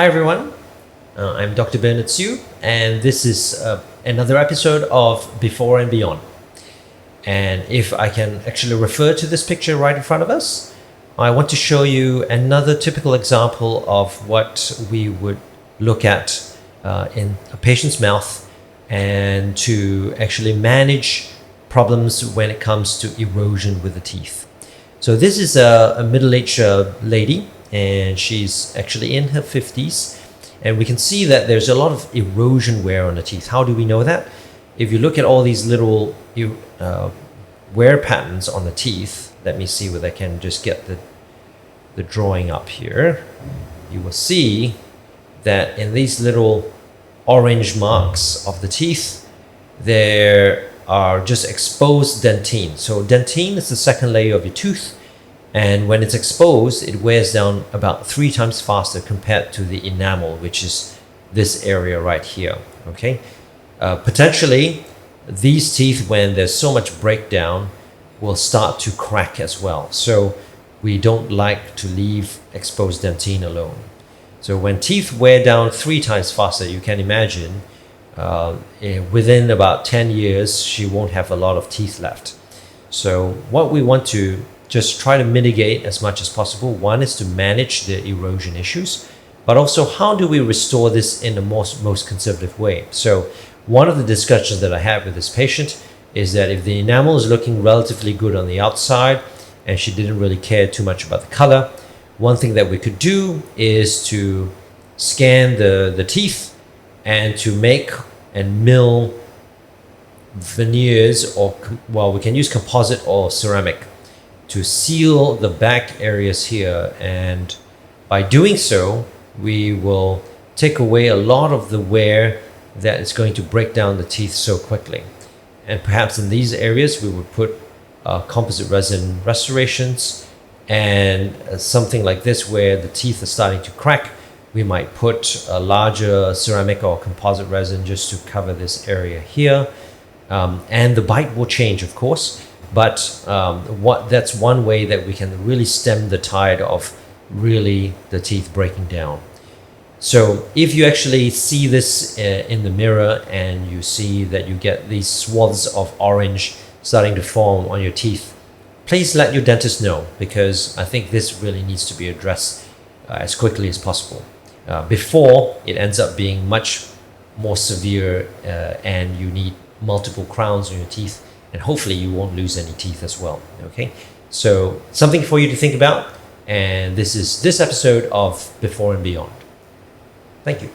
Hi everyone, I'm Dr. Siew, and this is another episode of Before and Beyond. And if I can actually refer to this picture right in front of us, I want to show you another typical example of what we would look at in a patient's mouth and to actually manage problems when it comes to erosion with the teeth. So this is a middle-aged lady, and she's actually in her 50s, and we can see that there's a lot of erosion wear on the teeth. How do we know that? If you look at all these little wear patterns on the teeth, let me see whether I can just get the drawing up here. You will see that in these little orange marks of the teeth, there are just exposed dentine. So dentine is the second layer of your tooth, and when it's exposed, it wears down about 3 times faster compared to the enamel, which is this area right here. Okay, potentially these teeth, when there's so much breakdown, will start to crack as well. So we don't like to leave exposed dentine alone. So when teeth wear down 3 times faster, you can imagine within about 10 years, she won't have a lot of teeth left. So what we want to just try to mitigate as much as possible. One is to manage the erosion issues, but also how do we restore this in the most conservative way? So one of the discussions that I had with this patient is that if the enamel is looking relatively good on the outside and she didn't really care too much about the color, one thing that we could do is to scan the teeth and to make and mill veneers, or well, we can use composite or ceramic to seal the back areas here, and by doing so we will take away a lot of the wear that is going to break down the teeth so quickly. And perhaps in these areas we would put composite resin restorations, and something like this where the teeth are starting to crack, we might put a larger ceramic or composite resin just to cover this area here. And the bite will change, of course, but that's one way that we can really stem the tide of really the teeth breaking down. So if you actually see this in the mirror and you see that you get these swaths of orange starting to form on your teeth, please let your dentist know, because I think this really needs to be addressed as quickly as possible before it ends up being much more severe and you need multiple crowns on your teeth, and hopefully you won't lose any teeth as well. Okay, so something for you to think about, and this is this episode of Before and Beyond. Thank you.